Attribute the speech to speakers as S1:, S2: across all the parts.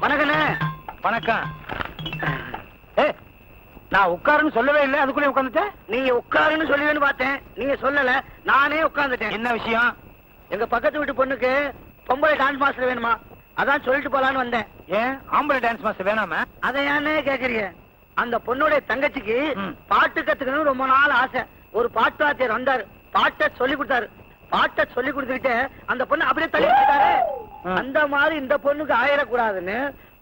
S1: வணக்கண்ணே. வணக்கம். நான் உட்காருன்னு சொல்லவே இல்லை, அதுக்குள்ளே உட்காந்துட்டேன். நீங்க உட்காருன்னு சொல்லுவேன்னு பார்த்தேன், நீங்க சொல்லல, நானே உட்காந்துட்டேன். என்ன விஷயம்? எங்க பக்கத்து வீட்டு பொண்ணுக்கு பொம்பளை டான்ஸ் மாஸ்டர் வேணுமா, அதான் சொல்லிட்டு போலான்னு வந்தேன். ஏன் ஆம்பளை டான்ஸ் மாஸ்டர் வேணாம? அதை ஏன்னே கேக்குறீங்க? அந்த பொண்ணுடைய தங்கச்சிக்கு பாட்டு கத்துக்கணும்னு ரொம்ப நாள் ஆசை. ஒரு பாட்டு வாத்தியார் வந்தாரு, பாட்டை சொல்லி கொடுத்தாரு. பாட்டை சொல்லி கொடுத்துக்கிட்டு அந்த பொண்ணு அப்படியே தள்ளி வச்சுட்டாரு. அந்த மாதிரி இந்த பொண்ணுக்கு ஆயிடக்கூடாதுன்னு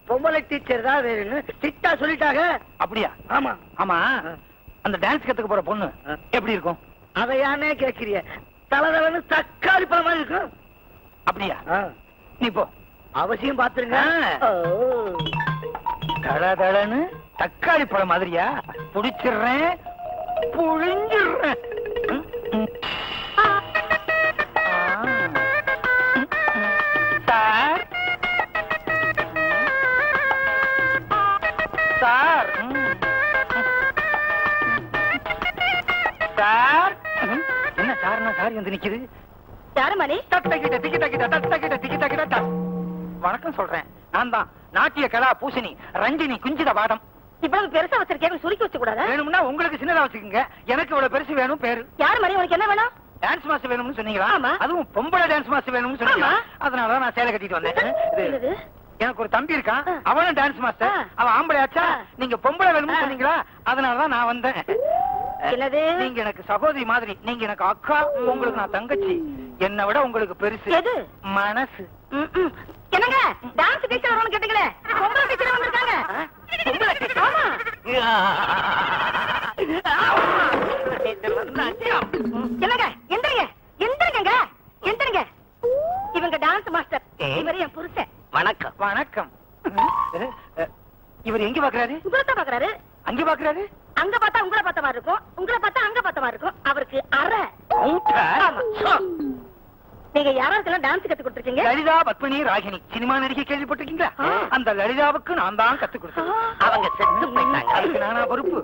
S1: பொம்பளை டீச்சர் தான் வேணும்னு ஸ்ட்ரிக்ட்டா சொல்லிட்டாங்க. அப்படியா? ஆமா ஆமா. அந்த டான்ஸ் கத்துக்க போற பொண்ணு எப்படி இருக்கும்? அதை ஏன்னே கேக்குறீங்க? தலதலன்னு தக்காளி பழம் மாதிரி இருக்கும். அப்படியா? நீ போ, அவசியம் பாத்துருங்க. தளதளன்னு தக்காளி பழம் மாதிரியா? புடிச்சிடுறேன், புழிஞ்சிடுறேன். சார் சார் சார், என்ன சார்னா சார் வந்து நிக்குது?
S2: யாரு மணி?
S1: வணக்கம் சொல்றேன், நான் தான் நாட்டிய கலா பூசணி ரஞ்சினி குஞ்சித பாடம்.
S2: இவ்வளவு பெருசா வச்சிருக்கேன், சுருக்கி வச்சு கூடாதா?
S1: வேணும்னா உங்களுக்கு சின்னதா வச்சுக்கோங்க, எனக்கு இவ்வளவு பெருசு வேணும். பேரு
S2: யாரு மணி? உனக்கு என்ன வேணும்?
S1: டான்ஸ் மாஸ்டர் வேணும்னு சொன்னீங்களா?
S2: ஆமா.
S1: அதுவும் பொம்பளை டான்ஸ் மாஸ்டர் வேணும்னு சொன்னீங்களா? அதனாலதான் நான் சேலை கட்டிட்டு வந்தேன். எனக்கு ஒரு தம்பி இருக்கான், அவனும் டான்ஸ் மாஸ்டர். அவன் ஆம்பளை ஆச்சா, நீங்க பொம்பளை வேணும்னு சொன்னீங்களா? அதனாலதான் நான் வந்தேன். நீங்க எனக்கு சகோதரி மாதிரி, நீங்க எனக்கு அக்கா, உங்களுக்கு நான் தங்கச்சி. என்னை விட உங்களுக்கு பெருசு மனசு.
S2: என்னங்க டான்ஸ் டீச்சர் வரணும் கேட்டீங்களே, பொம்பளை டீச்சர் வந்திருக்காங்க.
S1: பொம்பளை டீச்சர்? ஆமா.
S2: என்னங்க எந்திரிங்க, எந்திரிங்க, எந்திரிங்க. இவங்க டான்ஸ் மாஸ்டர், இவரு என் புருஷன்.
S1: வணக்கம். வணக்கம். இவர் எங்க பாக்குறாரு?
S2: உங்களை பாக்குறாரு.
S1: அங்க பாக்குறாரு?
S2: அங்க பார்த்தா உங்களை பார்த்த மாதிரி இருக்கும், உங்களை பார்த்தா அங்க பார்த்த மாதிரி இருக்கும். அவருக்கு அரை. நீங்க யாராருக்கெல்லாம் டான்ஸ் கத்து கொடுத்துருக்கீங்க?
S1: லலிதா, பத்மினி, ராகினி. சினிமா நடிகை கேள்விப்பட்டிருக்கீங்களா? அந்த லலிதாவுக்கு நான் தான் கத்து கொடுத்தது.
S3: அவங்க செத்து போயிட்டாங்க,
S1: அதுக்கு நானா பொறுப்பு.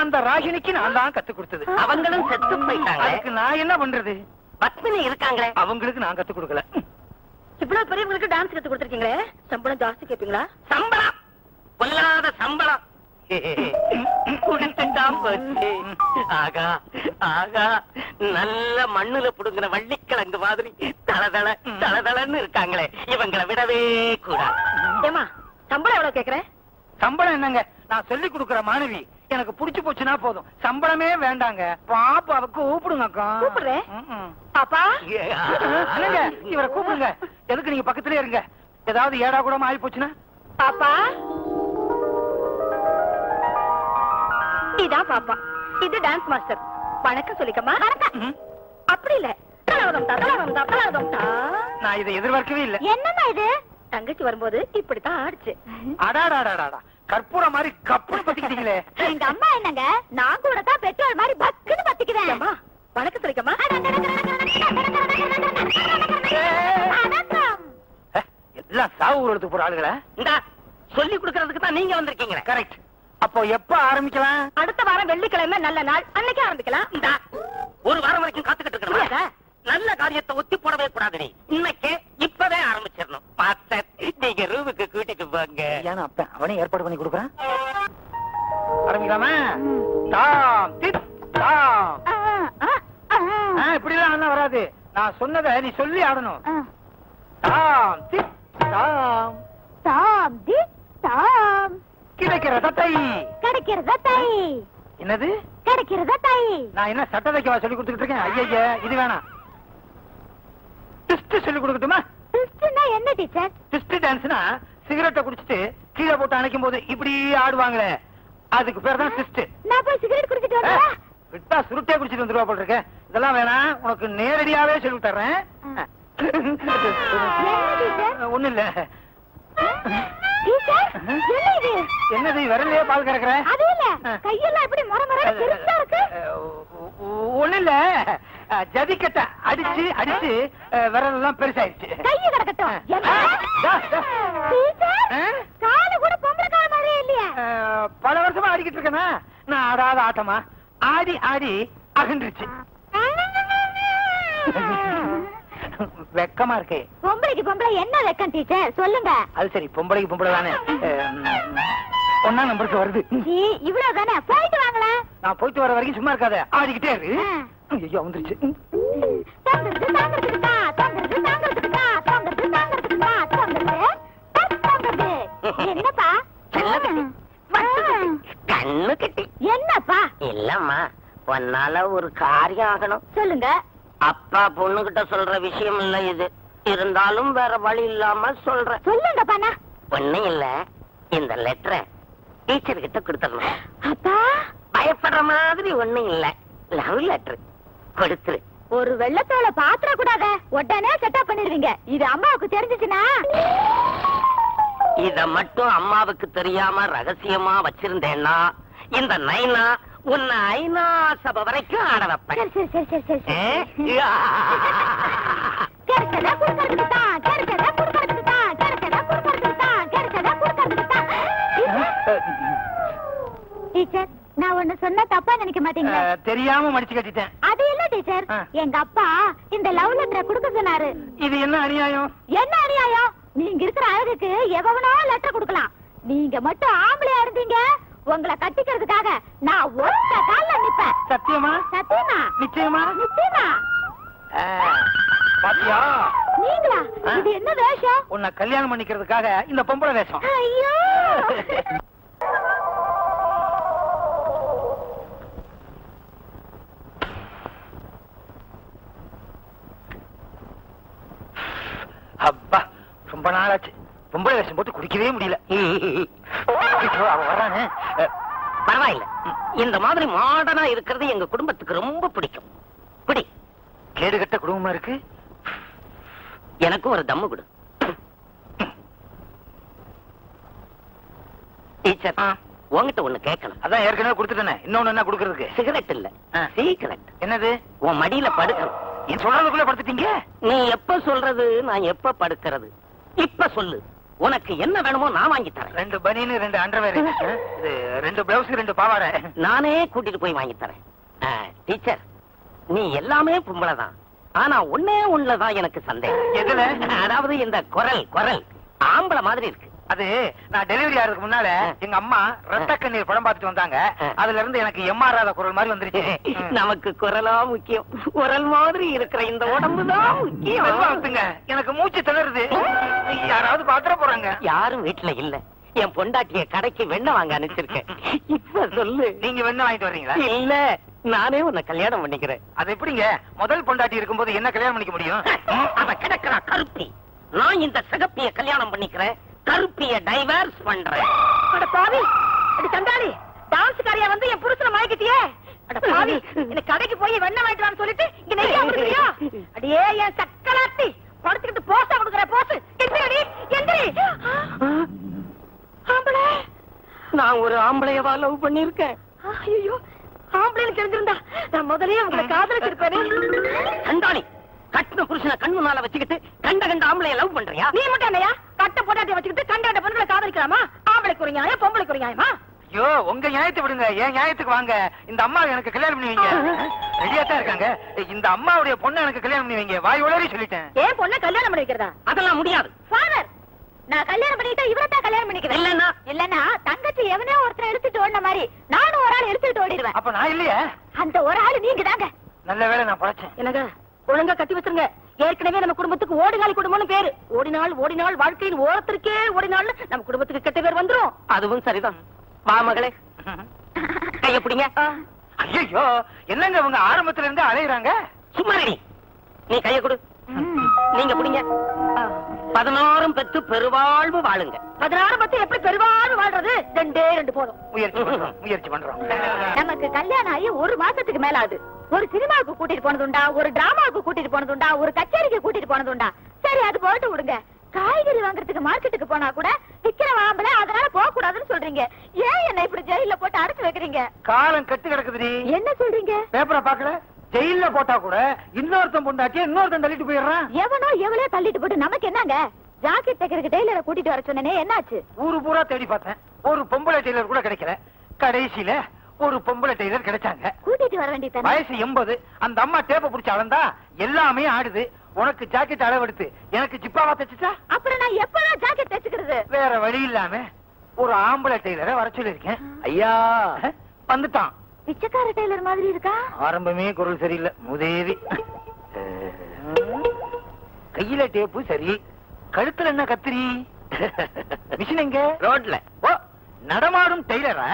S1: அந்த ராகினிக்கு நான் தான் கத்து கொடுத்தது.
S3: அவங்களும் செத்து போயிட்டாங்க.
S1: அதுக்கு நான் என்ன பண்றது?
S3: பத்மினி இருக்காங்களே,
S1: அவங்களுக்கு நான் கத்து கொடுக்கல.
S2: இவ்வளவு பெரியவங்களுக்கு டான்ஸ் கத்து கொடுத்துருக்கீங்களே, சம்பளம் ஜாஸ்தி கேட்பீங்களா?
S3: சம்பளம் பொல்லாத சம்பளம் குடித்துட்டான் போச்சு. ஆகா ஆகா, நல்ல மண்ணுல புடுங்கிற வள்ளிக்கிழங்கு மாதிரி தளதள தளதளன்னு இருக்காங்களே, இவங்களை விடவே கூடாது.
S2: ஏமா சம்பளம் எவ்வளவு கேக்குறேன்?
S1: சம்பளம் என்னங்க, நான் சொல்லி கொடுக்கிற மாணவி எனக்கு புடிச்சு போச்சுன்னா போதும், சம்பளமே வேண்டாங்க. பாப்பாவுக்கு கூப்பிடுங்க அக்கா.
S2: கூப்பிடுறேன். பாப்பா
S1: இல்லங்க, இவரை கூப்பிடுங்க. எதுக்கு நீங்க பக்கத்திலே இருங்க, ஏதாவது ஏடா கூட ஆகி போச்சுன்னா.
S2: பாப்பா இதான் பாப்பா, இது டான்ஸ் மாஸ்டர். வணக்கம் சொல்லிக்கமா. அப்படி இல்ல,
S1: நான் இதை எதிர்பார்க்கவே இல்லை.
S2: என்னமா இது? தங்கச்சி வரும்போது இப்படித்தான் ஆடுச்சு.
S1: அடாடாடாடா, கற்பூர மாதிரி கப்புன்னு பத்திக்கிட்டீங்களே.
S2: எங்க அம்மா என்னங்க, நான் கூட தான் பெட்ரோல் மாதிரி பக்குன்னு பத்திக்கிறேன். வணக்கம் சொல்லிக்கமா.
S1: எல்லாம் சாவு ஊருக்கு போற ஆளுங்களா?
S3: இந்த சொல்லி கொடுக்கறதுக்கு தான் நீங்க வந்திருக்கீங்க.
S1: கரெக்ட். அப்போ எப்ப ஆரம்பிக்கலாம்?
S2: அடுத்த வாரம் வெள்ளிக்கிழமை நல்ல நாள், அன்னைக்கு ஆரம்பிக்கலாம்.
S3: இந்த ஒரு வாரம் வரைக்கும் காத்துக்கிட்டு இருக்கணும். நல்ல காரியத்தை ஒத்தி போடவே கூடாது. நீ இன்னைக்கு இப்பவே ஆரம்பிச்சிடணும். மாஸ்டர், நீங்க ரூமுக்கு கூட்டிட்டு போங்க.
S1: ஏன்னா அப்ப அவனே ஏற்பாடு பண்ணி கொடுக்குறான். ஆரம்பிக்கலாமா? தாம் தித் தாம். இப்படி எல்லாம் வராது, நான் சொன்னதை நீ சொல்லி ஆடணும். தாம் தித் தாம்
S2: தாம் தித் தாம்.
S1: கிடைக்கிற தத்தை,
S2: கிடைக்கிற தத்தை.
S1: என்னது
S2: கிடைக்கிற தத்தை?
S1: நான் என்ன சட்ட தைக்கவா சொல்லி கொடுத்துட்டு இருக்கேன்? ஐயா, இது வேணாம். ட்விஸ்ட் சொல்லி கொடுக்கட்டுமா?
S2: ட்விஸ்ட்னா என்ன டீச்சர்?
S1: ட்விஸ்ட் டான்ஸ்னா சிகரெட்டை குடிச்சிட்டு கீழே போட்டு அணைக்கும் போது இப்படி ஆடுவாங்களே, அதுக்கு பேர் தான் ட்விஸ்ட்.
S2: நான் போய் சிகரெட் குடிச்சிட்டு வரேன்.
S1: விட்டா சுருட்டே குடிச்சிட்டு வந்துருவா போல இருக்க. இதெல்லாம் வேணாம், உனக்கு நேரடியாவே சொல்லி தர்றேன். ஒண்ணு இல்ல. என்னது விரலையே பால் கறக்குற?
S2: கையெல்லாம் எப்படி இருக்கு?
S1: ஒண்ணு இல்ல, ஜதிக்கட்ட அடிச்சு அடிச்சு விரல் எல்லாம் பெருசாயிருச்சு.
S2: கைய கிடக்கட்டும். காலு கூட பொம்பளை கால் மாதிரியே இல்லையா?
S1: பல வருஷமா ஆடிக்கிட்டு இருக்கேனா நான், ஆடாத ஆட்டமா ஆடி ஆடி அகன்றுச்சு. வெக்கமா இருக்கு.
S2: பொம்பளைக்கு பொம்பளை என்ன வெக்கம் டீச்சர் சொல்லுங்க.
S1: அது சரி, பொம்பளைக்கு பொம்பளை தானே. ஒன்னா நம்பருக்கு வருது.
S2: இவ்வளவு தானே, போயிட்டு வாங்களே.
S1: நான் போயிட்டு வர வரைக்கும் சும்மா இருக்காத, ஆடிக்கிட்டே இரு. ஐயோ வந்துருச்சு.
S2: என்னப்பா
S3: கண்ணு கட்டி?
S2: என்னப்பா?
S3: இல்லம்மா, உன்னால ஒரு காரியம் ஆகணும்.
S2: சொல்லுங்க.
S3: அப்பா பொண்ணுகிட்ட சொல்ற விஷயம் இல்ல இது, இருந்தாலும் வேற வழி இல்லாம சொல்றேன்.
S2: சொல்லுங்க பானா.
S3: ஒண்ணு இல்ல, இந்த லெட்டரை டீச்சர் கிட்ட கொடுத்துடணும்.
S2: அப்பா
S3: பயப்படுற மாதிரி ஒண்ணு இல்ல, லவ் லெட்டர் கொடுத்துரு.
S2: ஒரு வெள்ளத்தோட பாத்திர கூடாத, உடனே செட்டப் பண்ணிடுவீங்க. இது அம்மாவுக்கு தெரிஞ்சிச்சுன்னா?
S3: இத மட்டும் அம்மாவுக்கு தெரியாம ரகசியமா வச்சிருந்தேன்னா இந்த நைனா உன்னை ஐநா சபை வரைக்கும் ஆட வைப்பேன்.
S2: சரி சரி சரி சரி சரி. கிடைச்சதா குடுக்கறதுக்கு தான், கிடைச்சதா குடுக்கறதுக்கு தான், கிடைச்சதா குடுக்கறதுக்கு தான், கிடைச்சதா குடுக்கறதுக்கு தான். டீச்சர், நான் ஒண்ணு சொன்னா தப்பா நினைக்க மாட்டீங்களா?
S1: தெரியாம மடிச்சு கட்டிட்டேன்.
S2: அது இல்ல டீச்சர், எங்க அப்பா இந்த லவ் லெட்டரை கொடுக்க சொன்னாரு.
S1: இது என்ன அநியாயம்?
S2: என்ன அநியாயம்? நீங்க இருக்கிற அழகுக்கு எவனோ லெட்டர் கொடுக்கலாம். நீங்க மட்டும் ஆம்பளையா இருந்தீங்க, உங்களை கட்டிக்கிறதுக்காக நான் ஒத்த கால்ல நிப்பேன்.
S1: சத்தியமா?
S2: சத்தியமா?
S1: நிச்சயமா?
S2: நிச்சயமா.
S1: பாத்தியா?
S2: நீங்களா? இது என்ன வேஷம்?
S1: உன்னை கல்யாணம் பண்ணிக்கிறதுக்காக இந்த பொம்பளை வேஷம்.
S2: ஐயோ!
S1: அப்பா, ரொம்ப நாளாச்சு பொம்பளை வேஷம் போட்டு குடிக்கவே முடியல. அவன் வரானே.
S3: பரவாயில்ல, இந்த மாதிரி மாடர்னா இருக்கிறது எங்க குடும்பத்துக்கு ரொம்ப பிடிக்கும். பிடி.
S1: கேடு கட்ட குடும்பமா இருக்கு.
S3: எனக்கு ஒரு தம்மு கொடு. டீச்சர், உன்கிட்ட ஒண்ணு கேட்கணும்.
S1: அதான் ஏற்கனவே கொடுத்துட்டேனே, இன்னொன்னு என்ன கொடுக்கறதுக்கு?
S3: சிகரெட் இல்ல, சீக்கிரட்.
S1: என்னது?
S3: உன் மடியில படுக்கணும்.
S1: நீ சொல்றதுக்குள்ள படுத்துட்டீங்க.
S3: நீ எப்ப சொல்றது, நான் எப்ப படுக்கிறது? இப்ப சொல்லு, உனக்கு என்ன வேணுமோ நான் வாங்கி தரேன்.
S1: 2 பனியன், 2 அண்டர்வேர், இது 2 பிளவுஸ், 2 பாவாடை.
S3: நானே கூட்டிட்டு போய் வாங்கி தரேன். டீச்சர், நீ எல்லாமே பொம்பளைதான், ஆனா ஒன்னே ஒண்ணுலதான் எனக்கு சந்தேகம்.
S1: எதுல?
S3: அதாவது இந்த குரல் ஆம்பளை மாதிரி இருக்கு.
S1: அது நான் டெலிவரி ஆகிறதுக்கு முன்னால எங்க அம்மா ரத்த கண்ணீர் படம் பார்த்துட்டு வந்தாங்க. அதுல இருந்து எனக்கு எம்ஆராத குரல் மாதிரி வந்துருச்சு.
S3: நமக்கு குரலா முக்கியம், குரல் மாதிரி இருக்கிற இந்த உடம்புதான் முக்கியம்.
S1: எனக்கு மூச்சு திணறுது. யாராவது பாத்திர போறாங்க?
S3: யாரும் வீட்டுல இல்ல. என் பொண்டாட்டிய கடைக்கு வெண்ணெய் வாங்க அனுப்பிச்சிருக்கேன். இப்ப சொல்லு,
S1: நீங்க வெண்ணெய் வாங்கிட்டு வர்றீங்களா?
S3: இல்ல, நானே உன்னை கல்யாணம் பண்ணிக்கிறேன்.
S1: அது எப்படிங்க? முதல் பொண்டாட்டி இருக்கும்போது என்ன கல்யாணம் பண்ணிக்க முடியும்?
S3: அவ கிடக்குறா கருப்பி. நான் இந்த சிகப்பிய கல்யாணம் பண்ணிக்கிறேன், கருப்பிய டைவர்ஸ் பண்றேன்.
S2: அட பாவி, அட சண்டாளி, டான்ஸ்காரியா வந்து என் புருஷனை மயக்கிட்டியே. அட பாவி, எனக்கு கடைக்கு போய் வெண்ணெய் வாங்கிட்டு வான்னு சொல்லிட்டு இங்க நெய்யா குடுக்குறியா? அடியே என் சக்கலாத்தி, படுத்துக்கிட்டு போஸ்டா குடுக்குற போஸ். எந்திரடி, எந்திரி. ஆம்பளை.
S3: நான் ஒரு ஆம்பளையவா லவ் பண்ணிருக்கேன்.
S2: ஐயோ, ஆம்பளைன்னு தெரிஞ்சிருந்தா நான் முதலே உங்களை காதலிச்சிருப்பேனே.
S3: சண்டாளி, கட்டின புருஷனை கண் முன்னால வச்சுக்கிட்டு கண்ட ஆம்பளைய லவ் பண்றியா?
S2: நீ மட்டும் என்னையா கட்ட பொண்டாட்டிய வச்சுக்கிட்டு கண்ட பொண்ணுகளை காதலிக்கலாமா? ஆம்பளைக்கு ஒரு நியாயம், பொம்பளைக்கு ஒரு நியாயமா?
S1: ஐயோ, உங்க நியாயத்தை விடுங்க, என் நியாயத்துக்கு வாங்க. இந்த அம்மா எனக்கு கல்யாணம் பண்ணி வைங்க. ரெடியா தான் இருக்காங்க. இந்த அம்மாவுடைய பொண்ணை எனக்கு கல்யாணம் பண்ணி வைங்க. வாய் உளறி சொல்லிட்டேன்.
S2: ஏன் பொண்ணை கல்யாணம் பண்ணி வைக்கிறதா?
S3: அதெல்லாம் முடியாது.
S2: ஃபாதர், நான் கல்யாணம் பண்ணிட்டா இவரத்தான் கல்யாணம் பண்ணிக்கிறேன். இல்லன்னா தங்கச்சி எவனோ ஒருத்தரை எடுத்துட்டு ஓடின மாதிரி நானும் ஒரு ஆள் எடுத்துட்டு ஓடிடுவேன்.
S1: அப்ப நான் இல்லையா?
S2: அந்த ஒரு ஆளு நீங்க தாங்க.
S1: நல்ல வேளை நான் பழச்சேன்.
S2: என்னங்க, ஒழுங்கா கட்டி வச்சிருங்க. ஏற்கனவே நம்ம குடும்பத்துக்கு ஓடினாள் குடும்பம்னு பேரு. ஓடினாள் வாழ்க்கையின் ஓரத்திற்கே ஓடினாள் நம்ம குடும்பத்துக்கு கெட்ட பேர் வந்துரும்.
S3: அதுவும் சரிதான். வா மகளே, கைய பிடிங்க.
S1: ஐயோ, என்னங்க இவங்க ஆரம்பத்துல இருந்து அலையுறாங்க?
S3: சும்மா ரெடி, நீ கைய கொடு. நீங்க பிடிங்க. 16 பெற்று பெருவாழ்வு வாழுங்க.
S2: 16 பத்து எப்படி பெருவாழ்வு வாழ்றது? 2 போதும்.
S1: முயற்சி பண்றோம்.
S2: நமக்கு கல்யாணம் ஆகி 1 மாசத்துக்கு மேல ஆகுது. ஒரு சினிமாவுக்கு கூட்டிட்டு போனதுண்டா, ஒரு டிராமாவுக்கு கூட்டிட்டு போனதுண்டா, ஒரு கச்சேரிக்கு கூட்டிட்டு போனதுண்டா. சரி, அது போட்டு விடுங்க. காய்கறி வாங்குறதுக்கு மார்க்கெட்டுக்கு போனா கூட விக்கிற வாம்பல, அதனால போக கூடாதுன்னு சொல்றீங்க. ஏன் என்ன இப்படி ஜெயில போட்டு அடைச்சு வைக்கிறீங்க?
S1: காலம் கட்டு கிடக்குது.
S2: என்ன சொல்றீங்க?
S1: பேப்பரை பாக்கல? ஜெயில போட்டா கூட இன்னொருத்தன் பொண்டாட்டிய இன்னொருத்தன் தள்ளிட்டு போயிடுறான்.
S2: எவனோ எவ்வளவு தள்ளிட்டு போட்டு நமக்கு என்னங்க? ஜாக்கெட் தைக்கிறதுக்கு டெய்லரை கூட்டிட்டு வர சொன்னே, என்னாச்சு?
S1: ஊரு பூரா தேடி பார்த்தேன், ஒரு பொம்பளை டெய்லர் கூட கிடைக்கல. கடைசியில ஒரு பொம்பளை டெய்லர் கிடைச்சாங்க.
S2: கூட்டிட்டு வர வேண்டியது.
S1: வயசு 80. அந்த அம்மா டேப்ப புடிச்சு அளந்தா எல்லாமே ஆடுது. உனக்கு ஜாக்கெட் அளவெடுத்து எனக்கு ஜிப்பாவா தைச்சுட்டா?
S2: அப்புறம் நான் எப்பதான் ஜாக்கெட் தைச்சுக்கிறது?
S1: வேற வழி இல்லாம ஒரு ஆம்பளை டெய்லரை வர சொல்லிருக்கேன். ஐயா வந்துட்டான்.
S2: பிச்சைக்கார டெய்லர் மாதிரி இருக்கா?
S1: ஆரம்பமே குரல் சரியில்லை, முதேவி. கையில டேப்பு சரி, கழுத்துல என்ன கத்திரி? மிஷின் எங்க? ரோட்ல. ஓ, நடமாடும் டெய்லரா?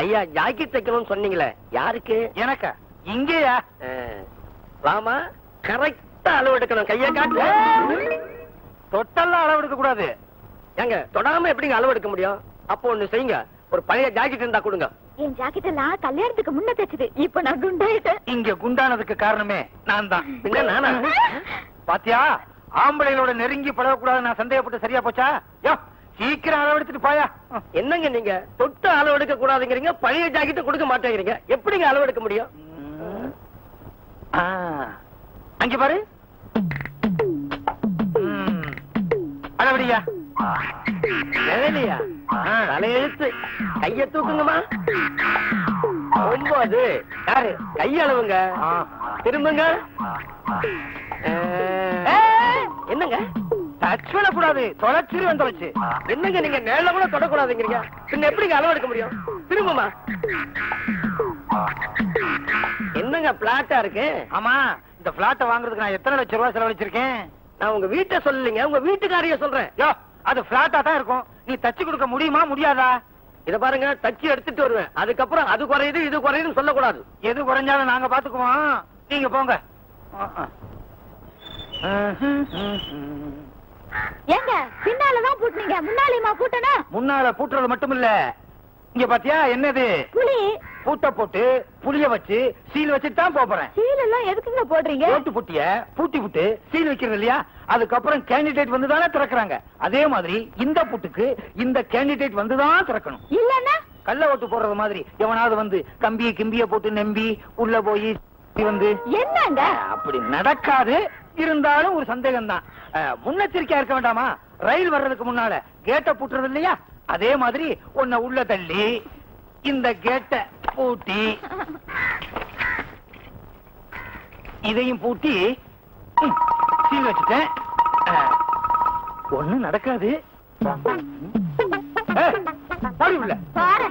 S3: ஐயா ஜாக்கெட் தைக்கணும்னு சொன்னீங்களே, யாருக்கு?
S1: எனக்கா? இங்கேயா?
S3: வாமா, கரெக்டா அளவு எடுக்கணும். கையை காட்டு.
S1: தொட்டெல்லாம் அளவு எடுக்க கூடாது.
S3: ஏங்க தொடாம எப்படிங்க அளவு எடுக்க முடியும்? அப்போ ஒண்ணு செய்யுங்க, ஒரு பழைய ஜாக்கெட் இருந்தா கொடுங்க.
S2: என் ஜாக்கெட் எல்லாம் கல்யாணத்துக்கு முன்ன தைச்சது, இப்ப நான் குண்டாயிட்டேன்.
S1: இங்க குண்டானதுக்கு காரணமே நான் தான்.
S3: பின்ன நானா?
S1: பாத்தியா, ஆம்பளைகளோட நெருங்கி பழகக்கூடாது நான் சந்தேகப்பட்டு சரியா போச்சா? யோ, சீக்கிரம் அளவு எடுத்துட்டு போயா.
S3: என்னங்க நீங்க தொட்டு அளவு எடுக்க கூடாதுங்கிறீங்க, பழைய ஜாக்கெட்டை கொடுக்க மாட்டேங்கிறீங்க. எப்படிங்க அளவு எடுக்க முடியும்?
S1: அங்க பாரு. அளவடியா?
S3: எழலையா? தலையெழுத்து. கைய தூக்குங்கம்மா. 9. யாரு? கையளவுங்க. திரும்புங்க. என்னங்க
S1: டச் பண்ணக்கூடாது, தொலைச்சிருவேன். தொலைச்சு
S3: என்னங்க நீங்க நேரில் கூட தொடக்கூடாதுங்கிறீங்க, பின்ன எப்படிங்க அளவு எடுக்க முடியும்? திரும்புமா. என்னங்க பிளாட்டா இருக்கு?
S1: ஆமா, இந்த பிளாட்டை வாங்குறதுக்கு நான் எத்தனை லட்சம் ரூபாய் செலவழிச்சிருக்கேன்?
S3: நான் உங்க வீட்டை சொல்லலைங்க, உங்க வீட்டுக்காரிய சொல்றேன்.
S1: யோ, அது பிளாட்டா தான் இருக்கும். நீ தச்சு கொடுக்க முடியுமா முடியாதா?
S3: இத பாருங்க, தச்சு எடுத்துட்டு வருவேன். அதுக்கப்புறம் அது குறையுது இது குறையுதுன்னு சொல்லக்கூடாது.
S1: எது குறைஞ்சாலும் நாங்க பாத்துக்குவோம், நீங்க போங்க.
S2: ஏங்க பின்னாலதான் பூட்டினீங்க, முன்னாலேயுமா பூட்டனா?
S1: முன்னால பூட்டுறது மட்டும் இல்ல, இங்க பாத்தியா என்னது?
S2: புலி.
S1: பூட்ட போட்டு புளிய வச்சு சீல் வச்சுட்டு தான் போறேன்.
S2: சீல் எல்லாம் எதுக்குங்க போடுறீங்க?
S1: போட்டு புட்டிய பூட்டி விட்டு சீல் வைக்கிறது இல்லையா? அதுக்கப்புறம் கேண்டிடேட் வந்து தானே திறக்கிறாங்க. அதே மாதிரி இந்த பூட்டுக்கு இந்த கேண்டிடேட் வந்து தான் திறக்கணும்.
S2: இல்லன்னா
S1: கள்ள ஓட்டு போடுறது மாதிரி எவனாவது வந்து கம்பிய கிம்பிய போட்டு நம்பி உள்ள போய் வந்து
S2: என்னங்க
S1: அப்படி நடக்காது. இருந்தாலும் ஒரு சந்தேகம் தான். முன்னெச்சரிக்கையா இருக்க வேண்டாமா? ரயில் வர்றதுக்கு முன்னால கேட்ட பூட்டுறது இல்லையா? அதே மாதிரி உன்னை உள்ள தள்ளி இந்த கேட்ட பூட்டி இதையும் பூட்டி சீல் வச்சுட்டேன். ஒண்ணும் நடக்காது. பாடி உள்ள
S2: பாரு.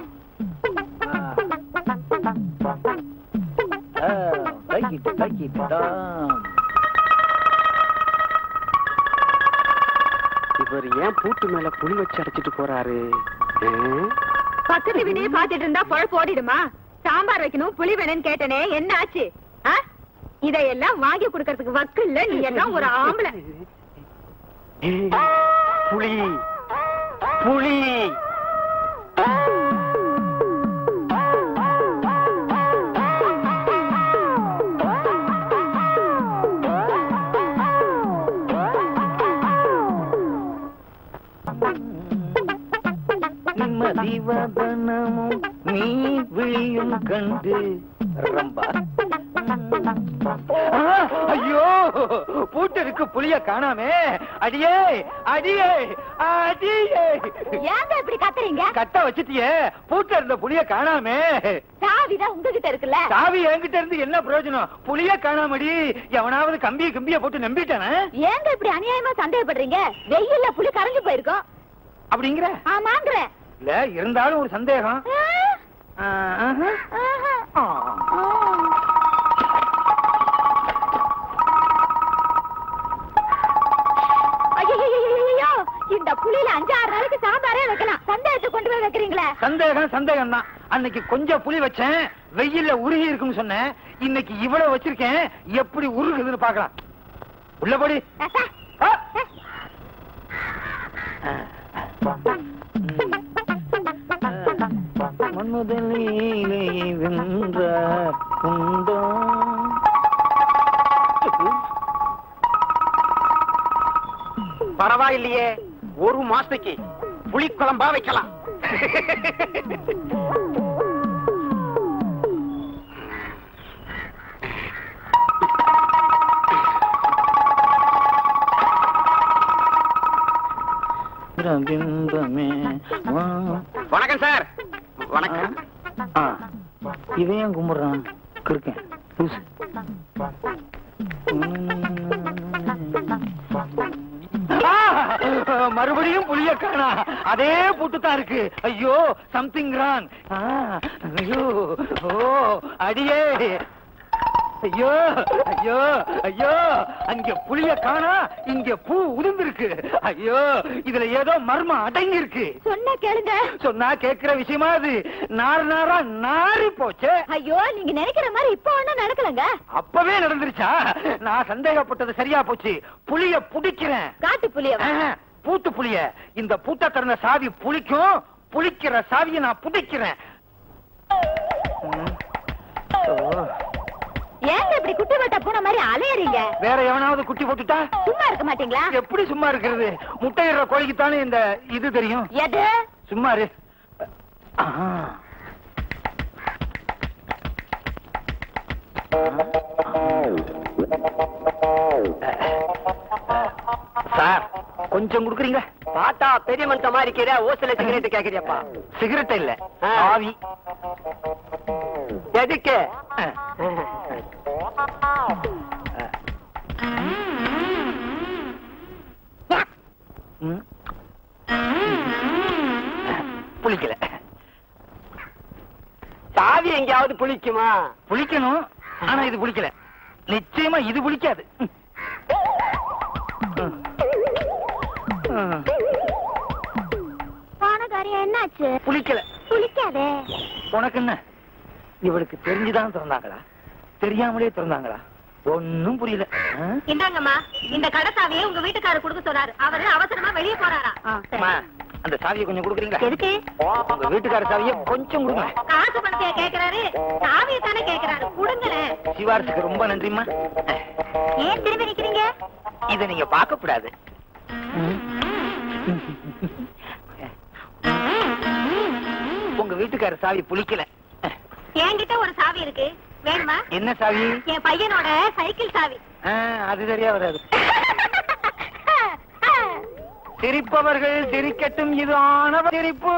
S3: இவர் ஏன் பூட்டு மேல புளி வச்சு அடைச்சிட்டு போறாரு?
S2: பக்கத்து வீட்டையே பாத்துட்டு இருந்தா பொழப்பு ஓடிடுமா? சாம்பார் வைக்கணும் புளி வேணும்னு கேட்டனே, என்ன ஆச்சு? இதையெல்லாம் வாங்கி கொடுக்கறதுக்கு வக்கு இல்ல. நீ எல்லாம் ஒரு ஆம்பளை.
S1: புளி புளி நிம்மதிவதனமும் நீ விழியும் கண்டு ரம்பா. ஐயோ, பூட்டருக்கு புளிய காணாமே. அடியே அடியே அடியே.
S2: ஏங்க இப்படி கத்துறீங்க?
S1: கட்ட வச்சிட்டியே, பூட்ட இருந்த புளிய காணாமே.
S2: சாவிதான் உங்ககிட்ட இருக்குல்ல.
S1: சாவி என்கிட்ட இருந்து என்ன பிரயோஜனம்? புளிய காணாமடி. எவனாவது கம்பிய கிம்பிய போட்டு நம்பிட்டானே.
S2: ஏங்க இப்படி அநியாயமா சந்தேகப்படுறீங்க? வெயில்ல புளி கரைஞ்சு போயிருக்கோம்
S1: அப்படிங்கிற?
S2: ஆமாங்கிற.
S1: இல்ல, இருந்தாலும் ஒரு சந்தேகம்.
S2: ஐயோ, இந்த புளியில 5-6 நாளைக்கு சாம்பாரே வைக்கலாம். சந்தேகத்தை கொண்டு போய் வைக்கிறீங்களே.
S1: சந்தேகம் தான். அன்னைக்கு கொஞ்சம் புளி வச்சேன், வெயில்ல உருகி இருக்குன்னு சொன்னேன். இன்னைக்கு இவ்வளவு வச்சிருக்கேன், எப்படி உருகுதுன்னு பாக்கலாம். உள்ள போடி. மன்முதலிலே வென்ற உண்டோ?
S3: பரவாயில்லையே, ஒரு மாசத்துக்கு புளி குழம்பா வைக்கலாம். வணக்கம் சார். வணக்கம்.
S1: இதையும் கும்பிடுறான். இருக்கேன் மறுபடியும் புளிய காணா, அதே பூட்டு தான் இருக்கு. ஐயோ, சம்திங் ராங். ஐயோ, ஓ அடியே, ஐயோ ஐயோ ஐயோ, அங்க புளிய காணா, இங்க பூ உதிர்ந்திருக்கு. ஐயோ, இதுல ஏதோ மர்மம் அடங்கி இருக்கு.
S2: சொன்னா கேளுங்க.
S1: சொன்னா கேக்குற விஷயமா அது? நாரா நாரி போச்சு.
S2: ஐயோ, நீங்க நினைக்கிற மாதிரி இப்ப ஒண்ணும் நடக்கலங்க.
S1: அப்பவே நடந்துருச்சா? நான் சந்தேகப்பட்டது சரியா போச்சு. புளிய புடிக்கிறேன்.
S2: காட்டு புளிய
S1: பூட்டு புளிய. இந்த பூட்ட திறந்த சாவி புளிக்கும், புளிக்கிற சாவியை நான் புடிக்கிறேன்.
S2: ஏங்க இப்படி குட்டி வட்ட பூனை மாதிரி அலையறீங்க? வேற
S1: எவனாவது குட்டி போட்டுட்டா
S2: சும்மா இருக்க மாட்டீங்களா?
S1: எப்படி சும்மா இருக்கிறது? முட்டையிடுற கோழிக்கு தானே இந்த இது தெரியும்.
S2: எது?
S1: சும்மா இரு. சார், கொஞ்சம் குடுக்குறீங்க?
S3: பாத்தா பெரிய மனுஷன் மாதிரி இருக்கிற, ஓசில சிகரெட் கேக்குறியப்பா?
S1: சிகரெட் இல்ல, ஆவி.
S3: எதுக்கு?
S1: புளிக்கல.
S3: சாவி எங்கேயாவது புளிக்குமா?
S1: புளிக்கணும், ஆனா இது புளிக்கல. நிச்சயமா இது புளிக்காது.
S2: பானகாரியம் என்னாச்சு?
S1: புளிக்கல.
S2: புளிக்காதே.
S1: உனக்கு என்ன? இவளுக்கு தெரிஞ்சுதான் திறந்தாங்களா, தெரியாமலே திறந்தாங்களா? ஒன்னும் புரியல.
S2: இந்தாங்கம்மா, இந்த கடை சாவியை உங்க வீட்டுக்காரர் கொடுக்க சொன்னாரு. அவரு அவசரமா வெளியே போறாரா?
S1: அந்த சாவியை கொஞ்சம் கொடுக்குறீங்களா?
S2: எதுக்கு?
S1: உங்க வீட்டுக்கார சாவியை கொஞ்சம் கொடுங்க.
S2: காசு பணத்தையா கேக்குறாரு? சாவியை தானே கேக்குறாரு, கொடுங்களேன்.
S1: சிவாரத்துக்கு ரொம்ப நன்றிம்மா.
S2: ஏன் திரும்பி நிக்கிறீங்க?
S1: இத நீங்க பார்க்க கூடாது. உங்க வீட்டுக்கார சாவி புளிக்கல.
S2: என்கிட்ட ஒரு சாவி இருக்கு, வேணுமா?
S1: என்ன சாவி?
S2: என் பையனோட சைக்கிள் சாவி.
S1: அது சரியா வராது. சிரிப்பவர்கள் சிரிக்கட்டும், இது ஆணவ சிரிப்பு.